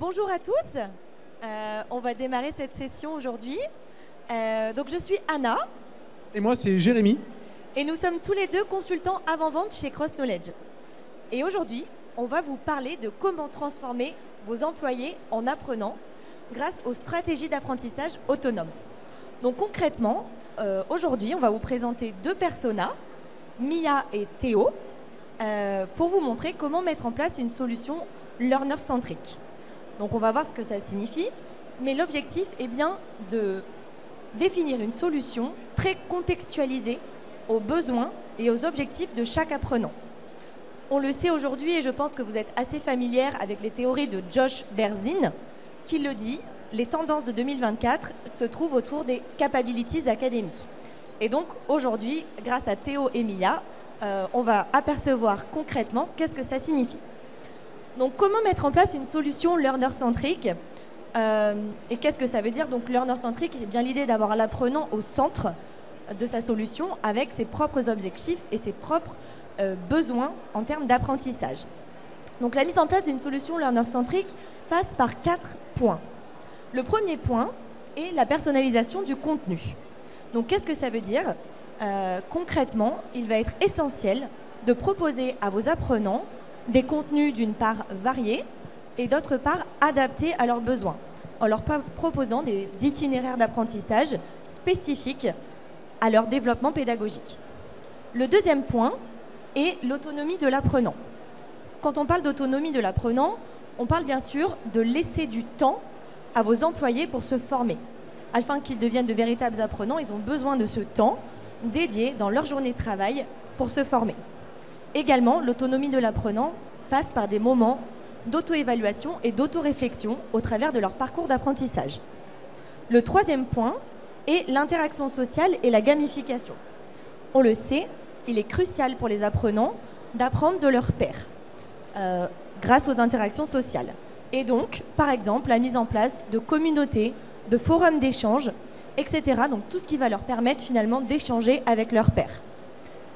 Bonjour à tous, on va démarrer cette session aujourd'hui. Donc je suis Anna. Et moi c'est Jérémy. Et nous sommes tous les deux consultants avant-vente chez Cross Knowledge. Et aujourd'hui, on va vous parler de comment transformer vos employés en apprenants grâce aux stratégies d'apprentissage autonome. Donc concrètement, aujourd'hui, on va vous présenter deux personas, Mia et Théo, pour vous montrer comment mettre en place une solution learner-centrique. Donc on va voir ce que ça signifie, mais l'objectif est bien de définir une solution très contextualisée aux besoins et aux objectifs de chaque apprenant. On le sait aujourd'hui et je pense que vous êtes assez familière avec les théories de Josh Berzin qui le dit, les tendances de 2024 se trouvent autour des Capabilities Academy. Et donc aujourd'hui, grâce à Théo et Mia, on va apercevoir concrètement qu'est-ce que ça signifie. Donc comment mettre en place une solution learner-centrique et qu'est-ce que ça veut dire? Donc learner-centrique, c'est bien l'idée d'avoir l'apprenant au centre de sa solution avec ses propres objectifs et ses propres besoins en termes d'apprentissage. Donc la mise en place d'une solution learner-centrique passe par 4 points. Le premier point est la personnalisation du contenu. Donc qu'est-ce que ça veut dire? Concrètement, il va être essentiel de proposer à vos apprenants des contenus d'une part variés et d'autre part adaptés à leurs besoins, en leur proposant des itinéraires d'apprentissage spécifiques à leur développement pédagogique. Le deuxième point est l'autonomie de l'apprenant. Quand on parle d'autonomie de l'apprenant, on parle bien sûr de laisser du temps à vos employés pour se former. Afin qu'ils deviennent de véritables apprenants, ils ont besoin de ce temps dédié dans leur journée de travail pour se former. Également, l'autonomie de l'apprenant passe par des moments d'auto-évaluation et d'auto-réflexion au travers de leur parcours d'apprentissage. Le troisième point est l'interaction sociale et la gamification. On le sait, il est crucial pour les apprenants d'apprendre de leurs pairs grâce aux interactions sociales. Et donc, par exemple, la mise en place de communautés, de forums d'échange, etc. Donc tout ce qui va leur permettre finalement d'échanger avec leurs pairs.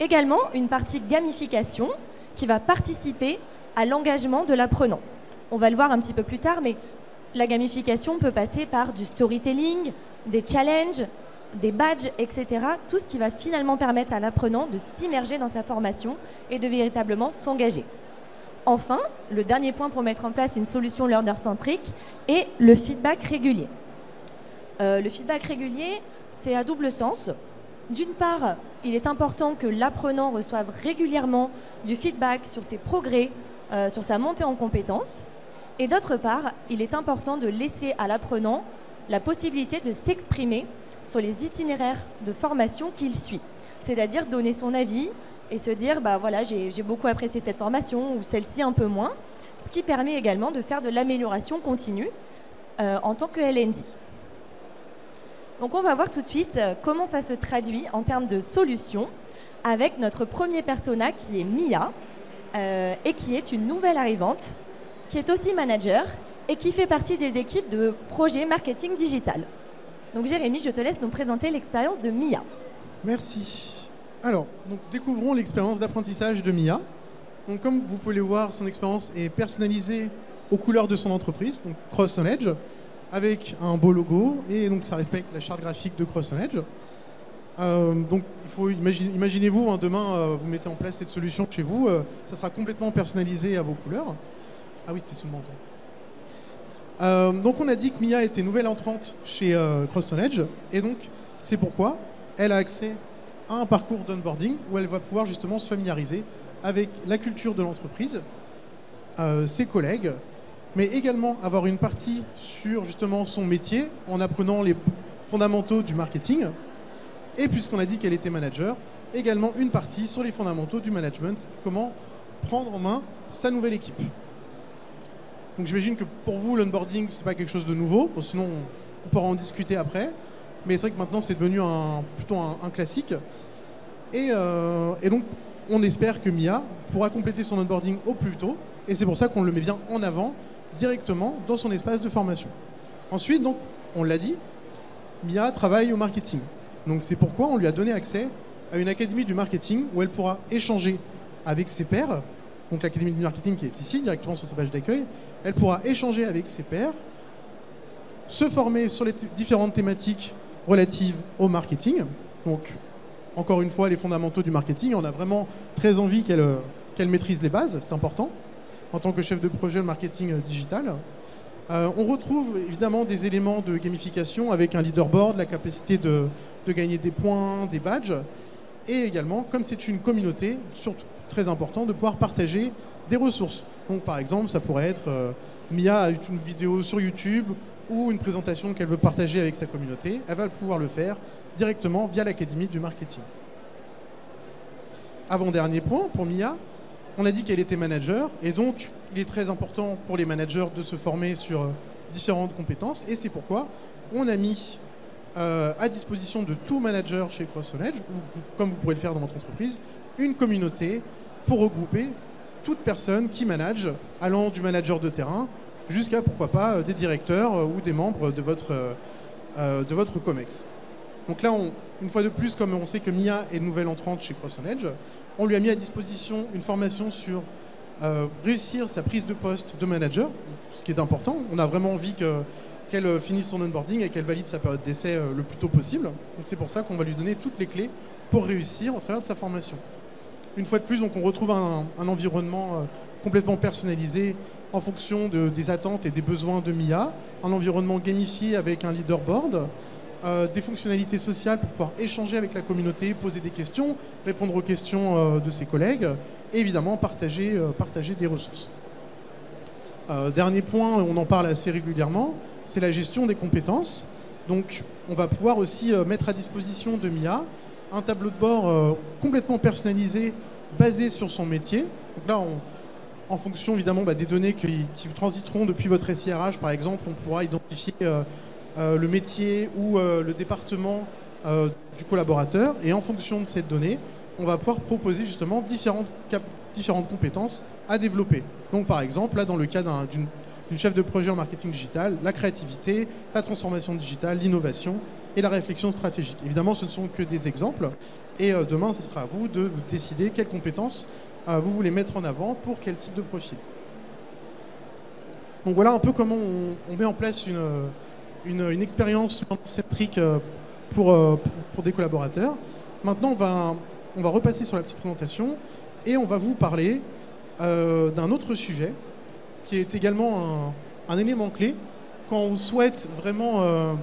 Également, une partie gamification qui va participer à l'engagement de l'apprenant. On va le voir un petit peu plus tard, mais la gamification peut passer par du storytelling, des challenges, des badges, etc. Tout ce qui va finalement permettre à l'apprenant de s'immerger dans sa formation et de véritablement s'engager. Enfin, le dernier point pour mettre en place une solution learner-centrique est le feedback régulier. Le feedback régulier, c'est à double sens. D'une part, il est important que l'apprenant reçoive régulièrement du feedback sur ses progrès, sur sa montée en compétences. Et d'autre part, il est important de laisser à l'apprenant la possibilité de s'exprimer sur les itinéraires de formation qu'il suit. C'est-à-dire donner son avis et se dire, bah voilà, j'ai beaucoup apprécié cette formation ou celle-ci un peu moins, ce qui permet également de faire de l'amélioration continue en tant que LND. Donc on va voir tout de suite comment ça se traduit en termes de solutions avec notre premier persona qui est Mia et qui est une nouvelle arrivante, qui est aussi manager et qui fait partie des équipes de projet marketing digital. Donc Jérémy, je te laisse nous présenter l'expérience de Mia. Merci. Alors, donc, découvrons l'expérience d'apprentissage de Mia. Donc, comme vous pouvez le voir, son expérience est personnalisée aux couleurs de son entreprise, donc Cross Knowledge, avec un beau logo, et donc ça respecte la charte graphique de Cross Knowledge. Donc il faut imaginez-vous, demain vous mettez en place cette solution chez vous, ça sera complètement personnalisé à vos couleurs. Ah oui, c'était sous le menton. Donc on a dit que Mia était nouvelle entrante chez Cross Knowledge, et donc c'est pourquoi elle a accès à un parcours d'onboarding où elle va pouvoir justement se familiariser avec la culture de l'entreprise, ses collègues, mais également avoir une partie sur justement son métier en apprenant les fondamentaux du marketing. Et puisqu'on a dit qu'elle était manager, également une partie sur les fondamentaux du management, comment prendre en main sa nouvelle équipe. Donc j'imagine que pour vous, l'onboarding, c'est pas quelque chose de nouveau, bon, sinon on pourra en discuter après. Mais c'est vrai que maintenant, c'est devenu plutôt un classique. Et donc, on espère que Mia pourra compléter son onboarding au plus tôt. Et c'est pour ça qu'on le met bien en avant directement dans son espace de formation. Ensuite, donc, on l'a dit, Mia travaille au marketing. Donc c'est pourquoi on lui a donné accès à une académie du marketing où elle pourra échanger avec ses pairs donc l'Académie du marketing qui est ici, directement sur sa page d'accueil, elle pourra échanger avec ses pairs, se former sur les différentes thématiques relatives au marketing. Donc, encore une fois, les fondamentaux du marketing, on a vraiment très envie qu'elle maîtrise les bases, c'est important, en tant que chef de projet de marketing digital. On retrouve évidemment des éléments de gamification avec un leaderboard, la capacité de gagner des points, des badges, et également, comme c'est une communauté, surtout très important, de pouvoir partager des ressources. Donc par exemple, ça pourrait être Mia a une vidéo sur YouTube ou une présentation qu'elle veut partager avec sa communauté, elle va pouvoir le faire directement via l'Académie du marketing. Avant-dernier point, pour Mia, on a dit qu'elle était manager, et donc il est très important pour les managers de se former sur différentes compétences, et c'est pourquoi on a mis à disposition de tout manager chez CrossKnowledge, comme vous pourrez le faire dans votre entreprise, une communauté pour regrouper toute personne qui manage, allant du manager de terrain jusqu'à, pourquoi pas, des directeurs ou des membres de votre COMEX. Donc là, une fois de plus, comme on sait que Mia est nouvelle entrante chez CrossKnowledge, on lui a mis à disposition une formation sur réussir sa prise de poste de manager, ce qui est important. On a vraiment envie qu'elle finisse son onboarding et qu'elle valide sa période d'essai le plus tôt possible. Donc c'est pour ça qu'on va lui donner toutes les clés pour réussir au travers de sa formation. Une fois de plus, donc, on retrouve un environnement complètement personnalisé en fonction des attentes et des besoins de Mia, un environnement gamifié avec un leaderboard, des fonctionnalités sociales pour pouvoir échanger avec la communauté, poser des questions, répondre aux questions de ses collègues et évidemment partager des ressources. Dernier point, on en parle assez régulièrement, c'est la gestion des compétences. Donc on va pouvoir aussi mettre à disposition de Mia un tableau de bord complètement personnalisé basé sur son métier. Donc là, en fonction évidemment des données qui transiteront depuis votre SIRH, par exemple, on pourra identifier le métier ou le département du collaborateur. Et en fonction de cette donnée, on va pouvoir proposer justement différentes compétences à développer. Donc par exemple, là dans le cas d'une chef de projet en marketing digital, la créativité, la transformation digitale, l'innovation et la réflexion stratégique. Évidemment, ce ne sont que des exemples. Et demain, ce sera à vous de vous décider quelles compétences vous voulez mettre en avant pour quel type de profil. Donc voilà un peu comment on met en place une expérience centrique pour des collaborateurs. Maintenant, on va repasser sur la petite présentation et on va vous parler d'un autre sujet qui est également un élément clé quand on souhaite vraiment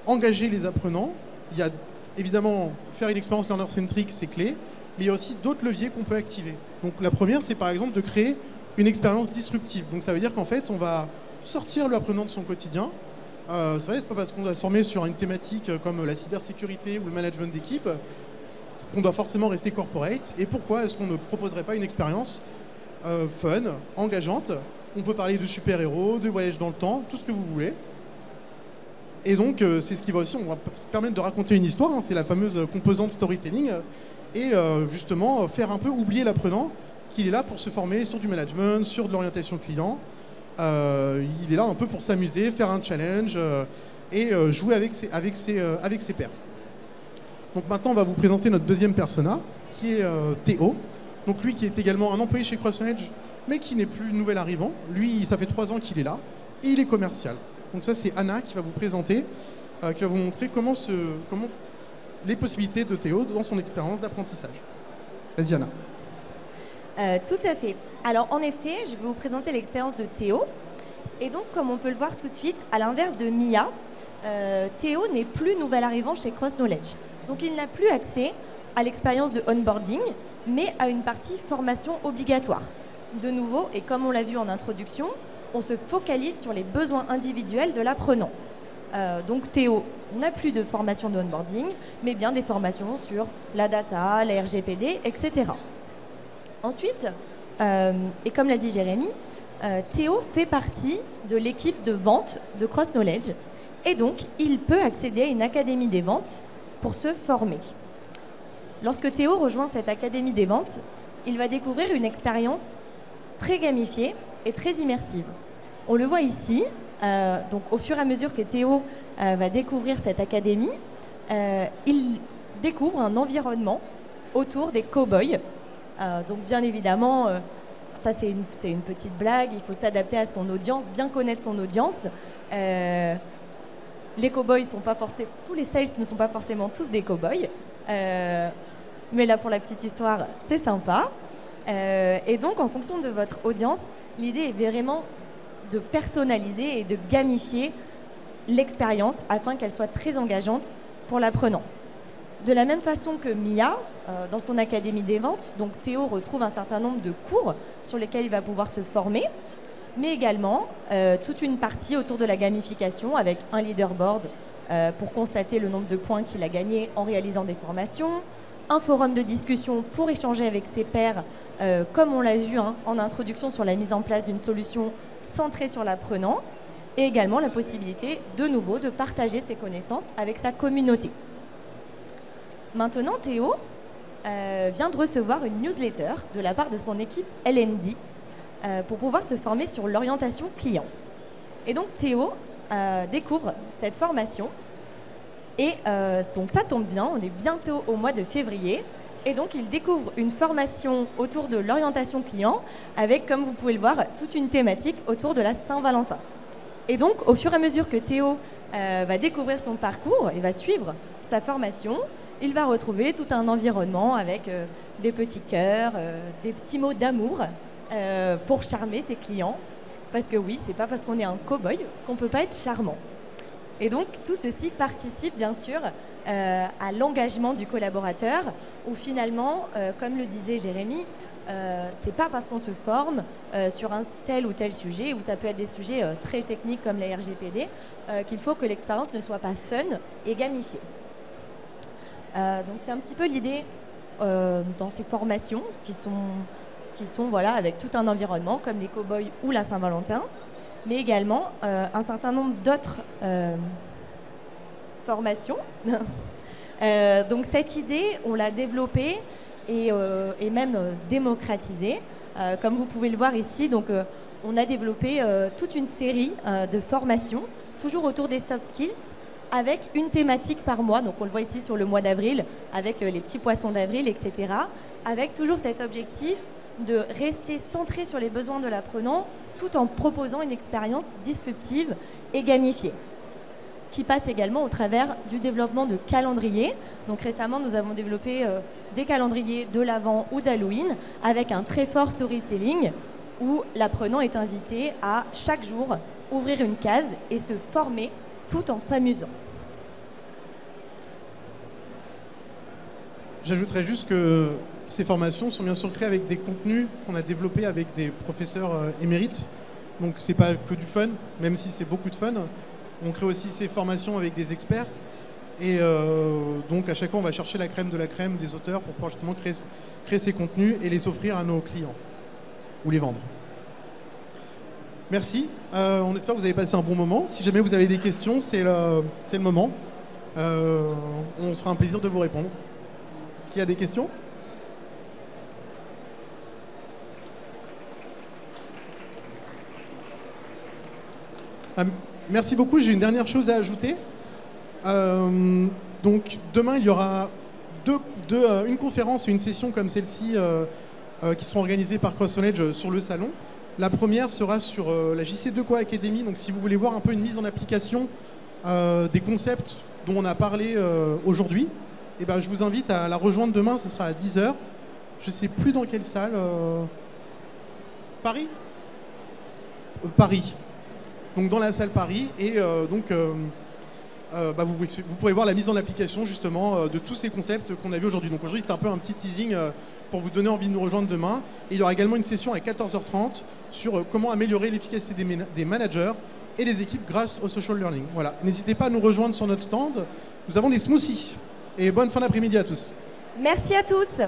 engager les apprenants. Il y a évidemment faire une expérience learner-centric, c'est clé, mais il y a aussi d'autres leviers qu'on peut activer. Donc la première, c'est par exemple de créer une expérience disruptive. Donc ça veut dire qu'en fait, on va sortir l'apprenant de son quotidien. C'est vrai, c'est pas parce qu'on doit se former sur une thématique comme la cybersécurité ou le management d'équipe qu'on doit forcément rester corporate. Et pourquoi est-ce qu'on ne proposerait pas une expérience fun, engageante? On peut parler de super-héros, de voyage dans le temps, tout ce que vous voulez. Et donc, c'est ce qui va aussi, on va permettre de raconter une histoire, hein, c'est la fameuse composante storytelling, et justement faire un peu oublier l'apprenant qu'il est là pour se former sur du management, sur de l'orientation client. Il est là un peu pour s'amuser, faire un challenge et jouer avec ses pairs. Donc maintenant, on va vous présenter notre deuxième persona, qui est Théo. Donc lui qui est également un employé chez CrossKnowledge, mais qui n'est plus nouvel arrivant. Lui, ça fait 3 ans qu'il est là, et il est commercial. Donc ça, c'est Anna qui va vous présenter, qui va vous montrer comment les possibilités de Théo dans son expérience d'apprentissage. Vas-y, Anna. Tout à fait. Alors, en effet, je vais vous présenter l'expérience de Théo. Et donc, comme on peut le voir tout de suite, à l'inverse de Mia, Théo n'est plus nouvel arrivant chez CrossKnowledge. Donc, il n'a plus accès à l'expérience de onboarding, mais à une partie formation obligatoire. De nouveau, et comme on l'a vu en introduction, on se focalise sur les besoins individuels de l'apprenant. Donc Théo n'a plus de formation de onboarding, mais bien des formations sur la data, la RGPD, etc. Ensuite, et comme l'a dit Jérémy, Théo fait partie de l'équipe de vente de CrossKnowledge, et donc il peut accéder à une académie des ventes pour se former. Lorsque Théo rejoint cette académie des ventes, il va découvrir une expérience très gamifiée et très immersive. On le voit ici, donc au fur et à mesure que Théo va découvrir cette académie, il découvre un environnement autour des cow-boys. Donc bien évidemment, ça c'est une petite blague, il faut s'adapter à son audience, bien connaître son audience. Les cow-boys sont pas forcément, tous les sales ne sont pas forcément tous des cow-boys, mais là pour la petite histoire, c'est sympa. Et donc en fonction de votre audience, l'idée est vraiment de personnaliser et de gamifier l'expérience afin qu'elle soit très engageante pour l'apprenant. De la même façon que Mia, dans son académie des ventes, donc Théo retrouve un certain nombre de cours sur lesquels il va pouvoir se former, mais également toute une partie autour de la gamification avec un leaderboard pour constater le nombre de points qu'il a gagnés en réalisant des formations, un forum de discussion pour échanger avec ses pairs, comme on l'a vu en introduction sur la mise en place d'une solution centrée sur l'apprenant, et également la possibilité de nouveau de partager ses connaissances avec sa communauté. Maintenant, Théo vient de recevoir une newsletter de la part de son équipe L&D pour pouvoir se former sur l'orientation client. Et donc Théo découvre cette formation et donc ça tombe bien, on est bientôt au mois de février et donc il découvre une formation autour de l'orientation client avec, comme vous pouvez le voir, toute une thématique autour de la Saint-Valentin. Et donc au fur et à mesure que Théo va découvrir son parcours et va suivre sa formation, il va retrouver tout un environnement avec des petits cœurs, des petits mots d'amour pour charmer ses clients. Parce que oui, c'est pas parce qu'on est un cow-boy qu'on peut pas être charmant. Et donc tout ceci participe bien sûr à l'engagement du collaborateur où finalement, comme le disait Jérémy, c'est pas parce qu'on se forme sur un tel ou tel sujet, ou ça peut être des sujets très techniques comme la RGPD, qu'il faut que l'expérience ne soit pas fun et gamifiée. Donc c'est un petit peu l'idée dans ces formations qui sont voilà, avec tout un environnement comme les cow-boys ou la Saint-Valentin, mais également un certain nombre d'autres formations. Donc cette idée, on l'a développée et même démocratisée. Comme vous pouvez le voir ici, donc, on a développé toute une série de formations, toujours autour des soft skills, avec une thématique par mois, donc on le voit ici sur le mois d'avril, avec les petits poissons d'avril, etc., avec toujours cet objectif de rester centré sur les besoins de l'apprenant, tout en proposant une expérience disruptive et gamifiée, qui passe également au travers du développement de calendriers. Donc récemment, nous avons développé des calendriers de l'Avent ou d'Halloween, avec un très fort storytelling, où l'apprenant est invité à, chaque jour, ouvrir une case et se former tout en s'amusant. J'ajouterais juste que ces formations sont bien sûr créées avec des contenus qu'on a développés avec des professeurs émérites. Donc c'est pas que du fun, même si c'est beaucoup de fun. On crée aussi ces formations avec des experts. Et donc à chaque fois, on va chercher la crème de la crème des auteurs pour pouvoir justement créer ces contenus et les offrir à nos clients ou les vendre. Merci. On espère que vous avez passé un bon moment. Si jamais vous avez des questions, c'est le moment. On se fera un plaisir de vous répondre. Est-ce qu'il y a des questions ? Merci beaucoup. J'ai une dernière chose à ajouter. Donc demain, il y aura une conférence et une session comme celle-ci qui seront organisées par CrossKnowledge sur le salon. La première sera sur la JC2Co Academy. Donc si vous voulez voir un peu une mise en application des concepts dont on a parlé aujourd'hui, eh ben, je vous invite à la rejoindre demain. Ce sera à 10h. Je ne sais plus dans quelle salle. Paris Paris. Donc dans la salle Paris. Et vous pourrez voir la mise en application justement de tous ces concepts qu'on a vus aujourd'hui. Donc aujourd'hui, c'était un peu un petit teasing pour vous donner envie de nous rejoindre demain. Et il y aura également une session à 14h30 sur comment améliorer l'efficacité des managers et des équipes grâce au social learning. Voilà. N'hésitez pas à nous rejoindre sur notre stand. Nous avons des smoothies. Et bonne fin d'après-midi à tous. Merci à tous.